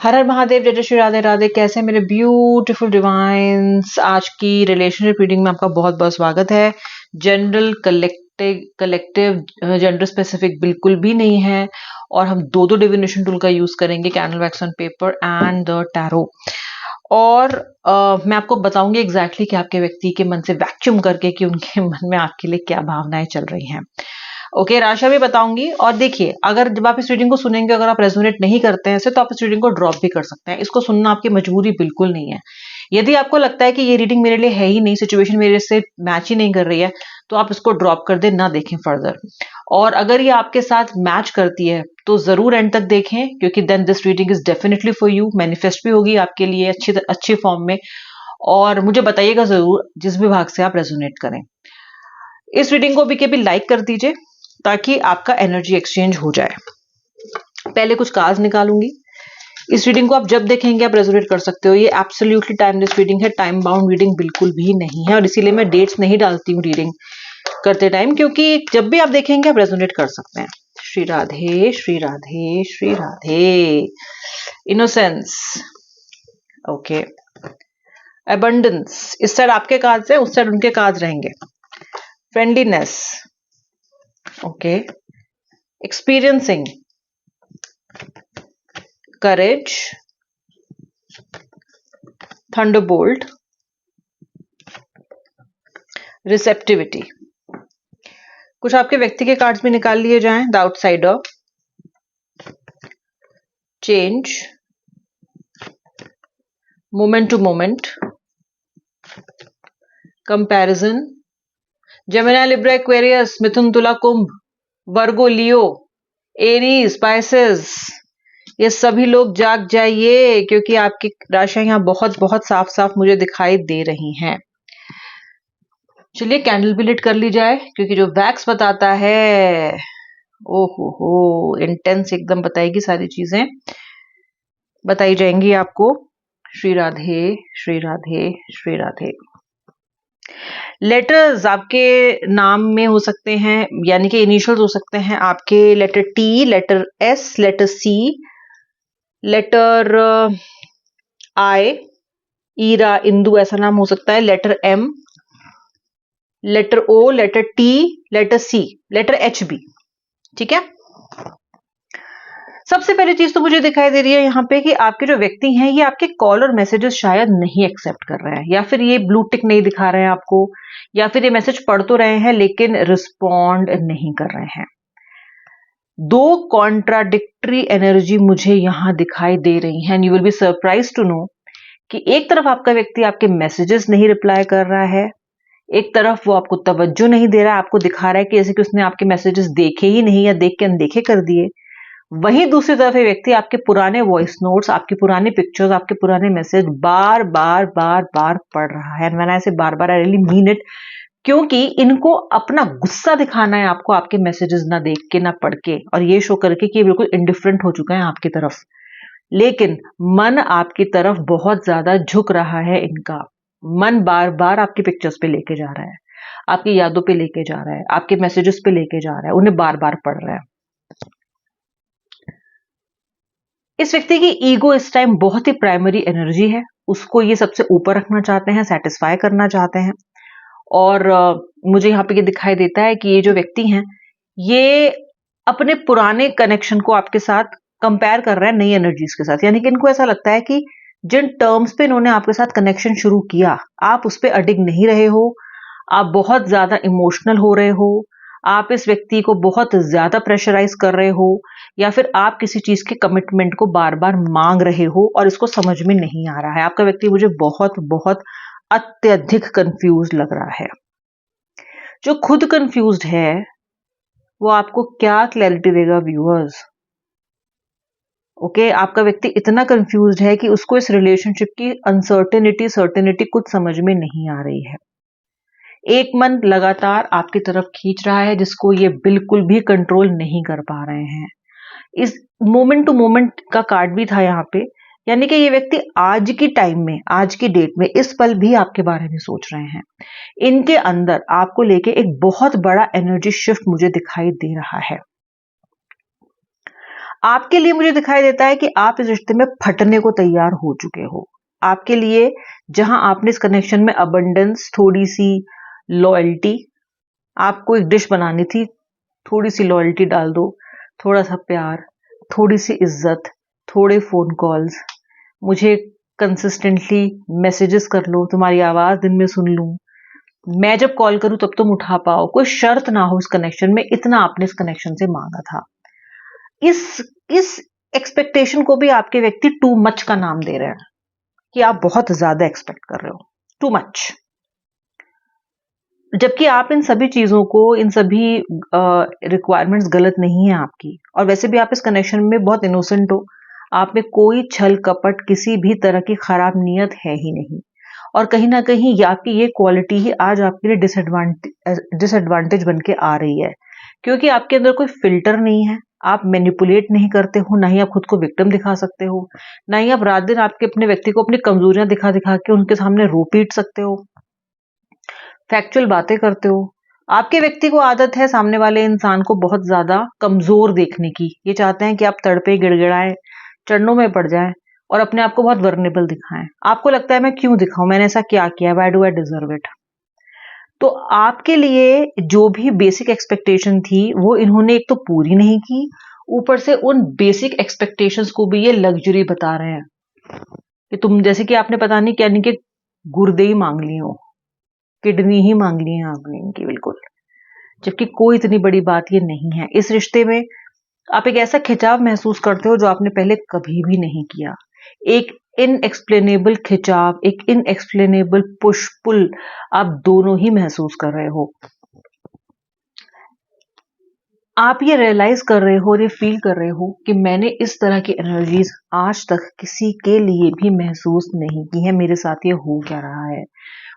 हर हर महादेव, जय जय श्री राधे राधे। कैसे मेरे ब्यूटीफुल डिवाइन्स, आज की रिलेशनशिप रीडिंग में आपका बहुत बहुत स्वागत है। जनरल कलेक्टिव जेंडर स्पेसिफिक बिल्कुल भी नहीं है और हम दो डिविनेशन टूल का यूज करेंगे, candle wax on paper and the tarot. और मैं आपको बताऊंगी एग्जैक्टली कि आपके व्यक्ति के मन से वैक्यूम करके कि उनके मन में आपके लिए क्या भावनाएं चल रही हैं। ओके, राशा भी बताऊंगी। और देखिए, अगर जब आप इस रीडिंग को सुनेंगे, अगर आप रेजोनेट नहीं करते हैं तो आप इस रीडिंग को ड्रॉप भी कर सकते हैं। इसको सुनना आपकी मजबूरी बिल्कुल नहीं है। यदि आपको लगता है कि ये रीडिंग मेरे लिए है ही नहीं, सिचुएशन मेरे से मैच ही नहीं कर रही है, तो आप इसको ड्रॉप कर दें, ना देखें फर्दर। और अगर ये आपके साथ मैच करती है तो जरूर एंड तक देखें, क्योंकि then this reading is definitely for you. Manifest भी होगी आपके लिए अच्छी फॉर्म में। और मुझे बताइएगा जरूर जिस भी भाग से आप रेजोनेट करें। इस रीडिंग को भी लाइक कर दीजिए ताकि आपका एनर्जी एक्सचेंज हो जाए। पहले कुछ कार्ड्स निकालूंगी। इस रीडिंग को आप जब देखेंगे आप रेजोनेट कर सकते हो। ये एब्सोल्युटली टाइमलेस रीडिंग है, टाइम बाउंड रीडिंग बिल्कुल भी नहीं है। और इसीलिए मैं डेट्स नहीं डालती हूँ रीडिंग करते टाइम, क्योंकि जब भी आप देखेंगे आप रेजोनेट कर सकते हैं। Shri Radhe Shri Radhe Shri Radhe. Innocence, okay. Abundance, इस साइड आपके कार्ड्स हैं, उस साइड उनके कार्ड्स रहेंगे। Friendliness, okay. Experiencing, courage, thunderbolt, receptivity. कुछ आपके व्यक्ति के कार्ड्स भी निकाल लिए जाएं। The outsider, change, moment to moment, comparison, Gemini, Libra, Aquarius, मिथुन, तुला, कुंभ, वर्गो, लियो, एरीज, स्पाइसेस। ये सभी लोग जाग जाइए, क्योंकि आपकी राशियां यहाँ बहुत बहुत साफ साफ मुझे दिखाई दे रही हैं। चलिए कैंडल भी लिट कर ली जाए, क्योंकि जो वैक्स बताता है, ओहो हो, इंटेंस एकदम बताएगी, सारी चीजें बताई जाएंगी आपको। श्री राधे श्री राधे श्री राधे। लेटर्स आपके नाम में हो सकते हैं, यानी कि इनिशियल्स हो सकते हैं आपके। Letter T, letter S, letter C, letter I, Ira, Indu ऐसा नाम हो सकता है। Letter M, letter O, letter T, letter C, letter H भी। ठीक है। सबसे पहली चीज तो मुझे दिखाई दे रही है यहाँ पे कि आपके जो व्यक्ति हैं ये आपके कॉल और मैसेजेस शायद नहीं एक्सेप्ट कर रहे हैं, या फिर ये ब्लू टिक नहीं दिखा रहे हैं आपको, या फिर ये मैसेज पढ़ तो रहे हैं लेकिन रिस्पॉन्ड नहीं कर रहे हैं। दो कॉन्ट्राडिक्टरी एनर्जी मुझे यहां दिखाई दे रही है। And you will be surprise to know कि एक तरफ आपका व्यक्ति आपके मैसेजेस नहीं रिप्लाई कर रहा है, एक तरफ वो आपको तवज्जो नहीं दे रहा है, आपको दिखा रहा है कि जैसे कि उसने आपके मैसेजेस देखे ही नहीं या देख के अनदेखे कर दिए। वहीं दूसरी तरफ ये व्यक्ति आपके पुराने वॉइस नोट्स, आपकी पुरानी पिक्चर्स, आपके पुराने मैसेज बार बार बार बार पढ़ रहा है। एंड व्हेन आई से बार बार, आई रियली मीन इट, क्योंकि इनको अपना गुस्सा दिखाना है आपको, आपके मैसेजेस ना देख के, ना पढ़ के, और ये शो करके कि ये बिल्कुल इंडिफरेंट हो चुका है आपकी तरफ। लेकिन मन आपकी तरफ बहुत ज्यादा झुक रहा है। इनका मन बार बार आपकी पिक्चर्स पे लेके जा रहा है, आपकी यादों पे लेके जा रहा है, आपके मैसेजेस पे लेके जा रहा है, उन्हें बार बार पढ़ रहा है। इस व्यक्ति की ईगो इस टाइम बहुत ही प्राइमरी एनर्जी है। उसको ये सबसे ऊपर रखना चाहते हैं, सेटिस्फाई करना चाहते हैं। और मुझे यहाँ पे ये दिखाई देता है कि ये जो व्यक्ति हैं ये अपने पुराने कनेक्शन को आपके साथ कंपेयर कर रहे हैं नई एनर्जीज के साथ। यानी कि इनको ऐसा लगता है कि जिन टर्म्स पे इन्होंने आपके साथ कनेक्शन शुरू किया, आप उस पर अडिग नहीं रहे हो, आप बहुत ज्यादा इमोशनल हो रहे हो, आप इस व्यक्ति को बहुत ज्यादा प्रेशराइज कर रहे हो, या फिर आप किसी चीज के कमिटमेंट को बार बार मांग रहे हो और इसको समझ में नहीं आ रहा है। आपका व्यक्ति मुझे बहुत बहुत अत्यधिक कंफ्यूज लग रहा है। जो खुद कंफ्यूज्ड है वो आपको क्या क्लैरिटी देगा व्यूअर्स? ओके, आपका व्यक्ति इतना कंफ्यूज्ड है कि उसको इस रिलेशनशिप की अनसर्टेनिटी, सर्टेनिटी कुछ समझ में नहीं आ रही है। एक मन लगातार आपकी तरफ खींच रहा है, जिसको ये बिल्कुल भी कंट्रोल नहीं कर पा रहे हैं। इस मोमेंट टू मोमेंट का कार्ड भी था यहाँ पे, यानी कि ये व्यक्ति आज की टाइम में, आज की डेट में, इस पल भी आपके बारे में सोच रहे हैं। इनके अंदर आपको लेके एक बहुत बड़ा एनर्जी शिफ्ट मुझे दिखाई दे रहा है। आपके लिए मुझे दिखाई देता है कि आप इस रिश्ते में फटने को तैयार हो चुके हो। आपके लिए जहां आपने इस कनेक्शन में अबंडेंस, थोड़ी सी लॉयल्टी, आपको एक डिश बनानी थी, थोड़ी सी लॉयल्टी डाल दो, थोड़ा सा प्यार, थोड़ी सी इज्जत, थोड़े फोन कॉल्स, मुझे कंसिस्टेंटली मैसेजेस कर लो, तुम्हारी आवाज दिन में सुन लूं, मैं जब कॉल करूं तब तुम उठा पाओ, कोई शर्त ना हो इस कनेक्शन में, इतना आपने इस कनेक्शन से मांगा था। इस इस एक्सपेक्टेशन को भी आपके व्यक्ति टू मच का नाम दे रहे हैं कि आप बहुत ज्यादा एक्सपेक्ट कर रहे हो, टू मच। जबकि आप इन सभी चीजों को, इन सभी रिक्वायरमेंट्स गलत नहीं है आपकी, और वैसे भी आप इस कनेक्शन में बहुत इनोसेंट हो, आप में कोई छल कपट, किसी भी तरह की खराब नीयत है ही नहीं। और कहीं ना कहीं आपकी ये क्वालिटी ही आज आपके लिए डिसएडवांटेज बन के आ रही है, क्योंकि आपके अंदर कोई फिल्टर नहीं है, आप मैनिपुलेट नहीं करते हो, ना ही आप खुद को विक्टिम दिखा सकते हो, ना ही आप रात दिन आपके अपने व्यक्ति को अपनी कमजोरियां दिखा दिखा के उनके सामने रो पीट सकते हो, फैक्चुअल बातें करते हो। आपके व्यक्ति को आदत है सामने वाले इंसान को बहुत ज्यादा कमजोर देखने की, ये चाहते हैं कि आप तड़पे गिड़गिड़ाएं, चरणों में पड़ जाएं और अपने आप को बहुत वर्नेबल दिखाएं। आपको लगता है मैं क्यों दिखाऊं, मैंने ऐसा क्या किया, why do I deserve it. तो आपके लिए जो भी बेसिक एक्सपेक्टेशन थी वो इन्होंने एक तो पूरी नहीं की, ऊपर से उन बेसिक एक्सपेक्टेशंस को भी ये लग्जरी बता रहे हैं कि तुम, जैसे कि आपने पता नहीं क्या, नहीं कि गुर्दे ही मांग ली हो, किडनी ही मांग ली है आपने इनकी, बिल्कुल। जबकि कोई इतनी बड़ी बात ये नहीं है। इस रिश्ते में आप एक ऐसा खिंचाव महसूस करते हो जो आपने पहले कभी भी नहीं किया, एक इनएक्सप्लेनेबल खिंचाव, एक इनएक्सप्लेनेबल पुश पुल आप दोनों ही महसूस कर रहे हो। आप ये रियलाइज कर रहे हो और ये फील कर रहे हो कि मैंने इस तरह की एनर्जीज आज तक किसी के लिए भी महसूस नहीं की है, मेरे साथ ये हो क्या रहा है।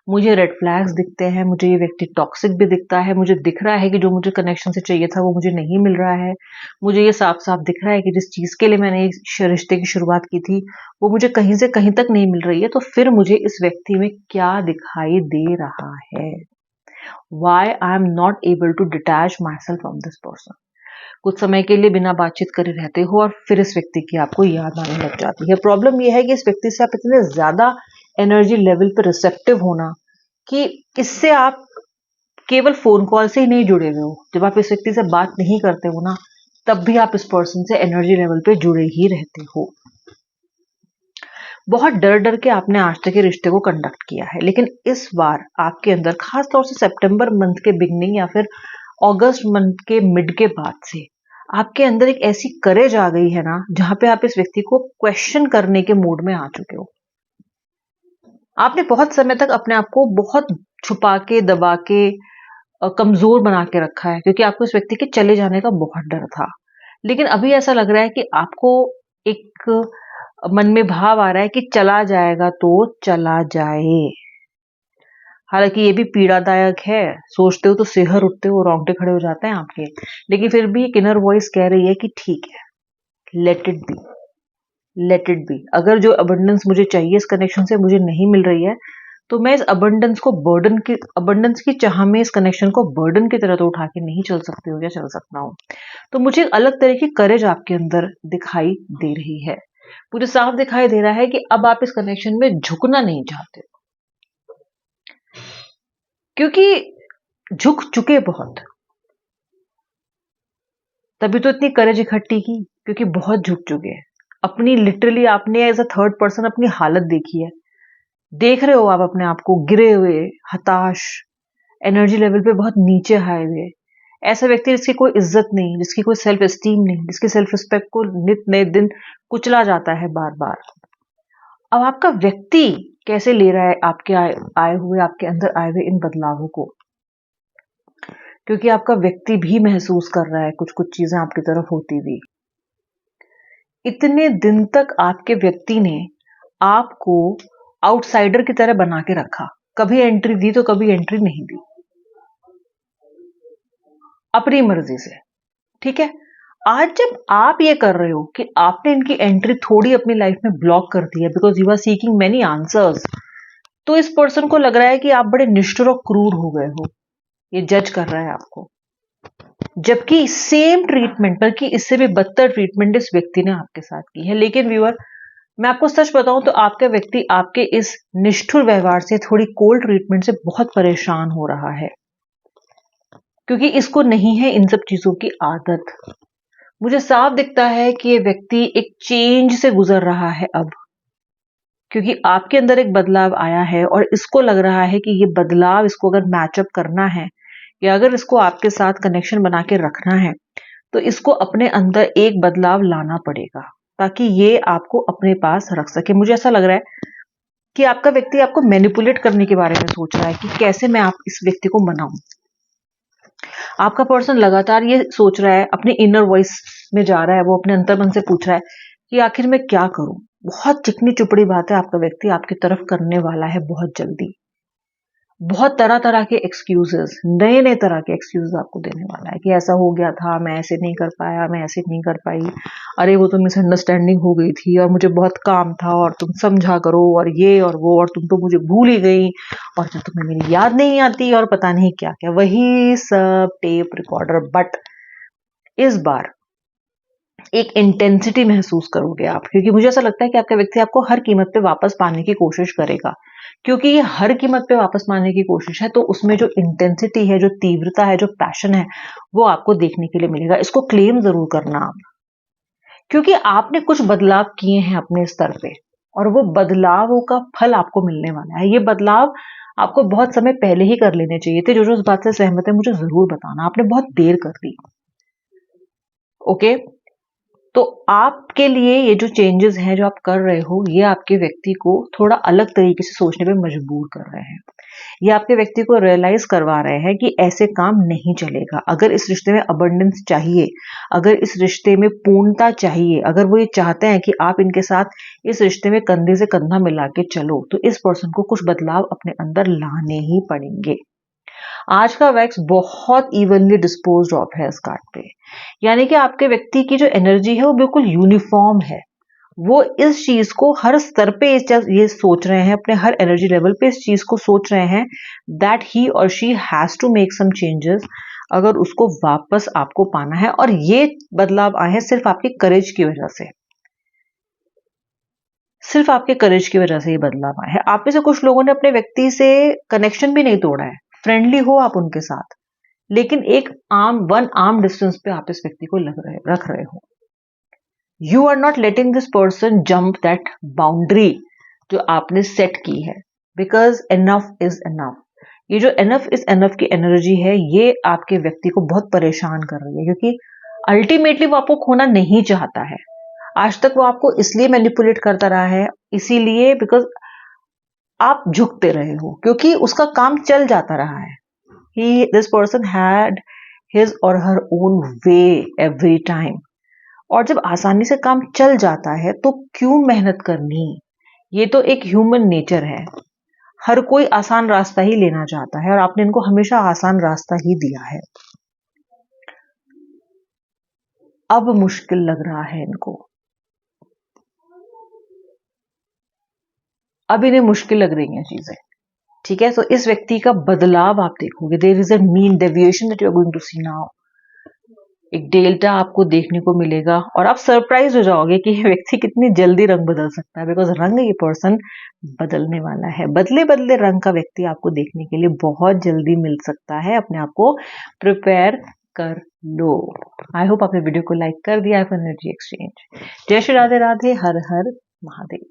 मुझे रेड फ्लैग्स दिखते हैं, मुझे ये व्यक्ति टॉक्सिक भी दिखता है, मुझे दिख रहा है कि जो मुझे कनेक्शन से चाहिए था वो मुझे नहीं मिल रहा है, मुझे ये साफ साफ दिख रहा है कि जिस चीज के लिए मैंने इस रिश्ते की शुरुआत की थी वो मुझे कहीं से कहीं तक नहीं मिल रही है। तो फिर मुझे इस व्यक्ति में क्या दिखाई दे रहा है, why I am not able to detach myself from this person. कुछ समय के लिए बिना बातचीत करे रहते हो और फिर इस व्यक्ति की आपको याद आने लग जाती है। प्रॉब्लम यह है कि इस व्यक्ति से आप इतने ज्यादा एनर्जी लेवल पर रिसेप्टिव होना कि इससे आप केवल फोन कॉल से ही नहीं जुड़े हुए हो, जब आप इस व्यक्ति से बात नहीं करते हो ना, तब भी आप इस पर्सन से एनर्जी लेवल पे जुड़े ही रहते हो। बहुत डर डर के आपने आज तक के रिश्ते को कंडक्ट किया है, लेकिन इस बार आपके अंदर, खास तौर से सितंबर मंथ के बिगनिंग या फिर अगस्त मंथ के मिड के बाद से, आपके अंदर एक ऐसी करेज आ गई है ना, जहां पे आप इस व्यक्ति को क्वेश्चन करने के मूड में आ चुके हो। आपने बहुत समय तक अपने आप को बहुत छुपा के, दबा के, कमजोर बना के रखा है, क्योंकि आपको इस व्यक्ति के चले जाने का बहुत डर था। लेकिन अभी ऐसा लग रहा है कि आपको एक मन में भाव आ रहा है कि चला जाएगा तो चला जाए। हालांकि ये भी पीड़ादायक है, सोचते हो तो सिहर उठते हो, रोंगटे खड़े हो जाते हैं आपके, लेकिन फिर भी एक इनर वॉइस कह रही है कि ठीक है, let it be, let it be. अगर जो अबंडेंस मुझे चाहिए इस कनेक्शन से मुझे नहीं मिल रही है, तो मैं इस अबंडेंस की चाह में इस कनेक्शन को बर्डन की तरह तो उठा के नहीं चल सकती हूँ या चल सकता हूँ। तो मुझे एक अलग तरह की करेज आपके अंदर दिखाई दे रही है। मुझे साफ दिखाई दे रहा है कि अब आप इस कनेक्शन में झुकना नहीं चाहते, क्योंकि झुक चुके बहुत, तभी तो इतनी करेज इकट्ठी की, क्योंकि बहुत झुक चुके हैं। अपनी लिटरली आपने एज अ थर्ड पर्सन अपनी हालत देखी है, देख रहे हो आप अपने आप को गिरे हुए, हताश, एनर्जी लेवल पे बहुत नीचे आए हुए। ऐसा व्यक्ति जिसकी कोई इज्जत नहीं, जिसकी कोई सेल्फ एस्टीम नहीं, जिसकी सेल्फ रिस्पेक्ट को नित नए दिन कुचला जाता है बार बार। अब आपका व्यक्ति कैसे ले रहा है आपके आए हुए, आपके अंदर आए हुए इन बदलावों को, क्योंकि आपका व्यक्ति भी महसूस कर रहा है कुछ कुछ चीजें आपकी तरफ होती हुई। इतने दिन तक आपके व्यक्ति ने आपको आउटसाइडर की तरह बना के रखा, कभी एंट्री दी तो कभी एंट्री नहीं दी, अपनी मर्जी से। ठीक है, आज जब आप ये कर रहे हो कि आपने इनकी एंट्री थोड़ी अपनी लाइफ में ब्लॉक कर दी है, because you are seeking many answers, तो इस पर्सन को लग रहा है कि आप बड़े निष्ठुर और क्रूर हो गए हो, ये जज कर रहा है आपको। जबकि सेम ट्रीटमेंट बल्कि इससे भी बदतर ट्रीटमेंट इस व्यक्ति ने आपके साथ की है। लेकिन व्यूअर, मैं आपको सच बताऊं तो आपका व्यक्ति आपके इस निष्ठुर व्यवहार से, थोड़ी कोल्ड ट्रीटमेंट से बहुत परेशान हो रहा है, क्योंकि इसको नहीं है इन सब चीजों की आदत। मुझे साफ दिखता है कि ये व्यक्ति एक चेंज से गुजर रहा है अब, क्योंकि आपके अंदर एक बदलाव आया है और इसको लग रहा है कि ये बदलाव इसको अगर मैचअप करना है या अगर इसको आपके साथ कनेक्शन बना के रखना है तो इसको अपने अंदर एक बदलाव लाना पड़ेगा ताकि ये आपको अपने पास रख सके। मुझे ऐसा लग रहा है कि आपका व्यक्ति आपको मैनिपुलेट करने के बारे में सोच रहा है कि कैसे मैं आप इस व्यक्ति को मनाऊं। आपका पर्सन लगातार ये सोच रहा है, अपने इनर वॉइस में जा रहा है, वो अपने अंतर्मन से पूछ रहा है कि आखिर मैं क्या करूं। बहुत चिकनी चुपड़ी बात है आपका व्यक्ति आपकी तरफ करने वाला है बहुत जल्दी। बहुत तरह तरह के एक्सक्यूजेस, नए नए तरह के एक्सक्यूजेस आपको देने वाला है कि ऐसा हो गया था, मैं ऐसे नहीं कर पाया, मैं ऐसे नहीं कर पाई, अरे वो तो मिसअंडरस्टैंडिंग हो गई थी और मुझे बहुत काम था और तुम समझा करो और ये और वो, और तुम तो मुझे भूल ही गई और फिर तुम्हें मेरी याद नहीं आती और पता नहीं क्या क्या, वही सब टेप रिकॉर्डर। बट इस बार एक इंटेंसिटी महसूस करोगे आप, क्योंकि मुझे ऐसा लगता है कि आपका व्यक्ति आपको हर कीमत पे वापस पाने की कोशिश करेगा। क्योंकि ये हर कीमत पे वापस पाने की कोशिश है तो उसमें जो इंटेंसिटी है, जो तीव्रता है, जो पैशन है, वो आपको देखने के लिए मिलेगा। इसको क्लेम जरूर करना आप, क्योंकि आपने कुछ बदलाव किए हैं अपने स्तर पे और वो बदलावों का फल आपको मिलने वाला है। ये बदलाव आपको बहुत समय पहले ही कर लेने चाहिए थे। जो इस बात से सहमत है मुझे जरूर बताना, आपने बहुत देर कर दी। ओके, तो आपके लिए ये जो चेंजेस हैं जो आप कर रहे हो, ये आपके व्यक्ति को थोड़ा अलग तरीके से सोचने पे मजबूर कर रहे हैं। ये आपके व्यक्ति को रियलाइज करवा रहे हैं कि ऐसे काम नहीं चलेगा। अगर इस रिश्ते में अबंडेंस चाहिए, अगर इस रिश्ते में पूर्णता चाहिए, अगर वो ये चाहते हैं कि आप इनके साथ इस रिश्ते में कंधे से कंधा मिला के चलो, तो इस पर्सन को कुछ बदलाव अपने अंदर लाने ही पड़ेंगे। आज का वैक्स बहुत इवनली डिस्पोज्ड ऑफ है इस कार्ड पे, यानी कि आपके व्यक्ति की जो एनर्जी है वो बिल्कुल यूनिफॉर्म है। वो इस चीज को हर स्तर पे ये सोच रहे हैं, अपने हर एनर्जी लेवल पे इस चीज को सोच रहे हैं दैट ही और she has to make some changes अगर उसको वापस आपको पाना है। और ये बदलाव आए हैं सिर्फ आपके करेज की वजह से, सिर्फ आपके करेज की वजह से ये बदलाव आया है। आप में से कुछ लोगों ने अपने व्यक्ति से कनेक्शन भी नहीं तोड़ा है, फ्रेंडली हो आप उनके साथ, लेकिन एक वन आर्म डिस्टेंस पे आप इस व्यक्ति को रख रहे हो। You are not letting this person jump that boundary जो आपने सेट की है, बिकॉज एनफ इज एनफ। ये जो एनफ इज एनफ की एनर्जी है ये आपके व्यक्ति को बहुत परेशान कर रही है, क्योंकि अल्टीमेटली वो आपको खोना नहीं चाहता है। आज तक वो आपको इसलिए मैनिपुलेट करता रहा है, इसीलिए बिकॉज आप झुकते रहे हो, क्योंकि उसका काम चल जाता रहा है। This person had his or her own way every time. और जब आसानी से काम चल जाता है तो क्यों मेहनत करनी। ये तो एक ह्यूमन नेचर है, हर कोई आसान रास्ता ही लेना चाहता है और आपने इनको हमेशा आसान रास्ता ही दिया है। अब मुश्किल लग रहा है इनको, अब इन्हें मुश्किल लग रही हैं चीजें। ठीक है, तो इस व्यक्ति का बदलाव आप देखोगे, there is a mean deviation that you are going to see now. एक डेल्टा आपको देखने को मिलेगा और आप सरप्राइज हो जाओगे कि ये व्यक्ति कितनी जल्दी रंग बदल सकता है, बिकॉज रंग ये पर्सन बदलने वाला है। बदले बदले रंग का व्यक्ति आपको देखने के लिए बहुत जल्दी मिल सकता है। अपने आप को प्रिपेयर कर लो। आई होप आपने वीडियो को लाइक कर दिया है फॉर एनर्जी एक्सचेंज। जय श्री राधे राधे, हर हर महादेव।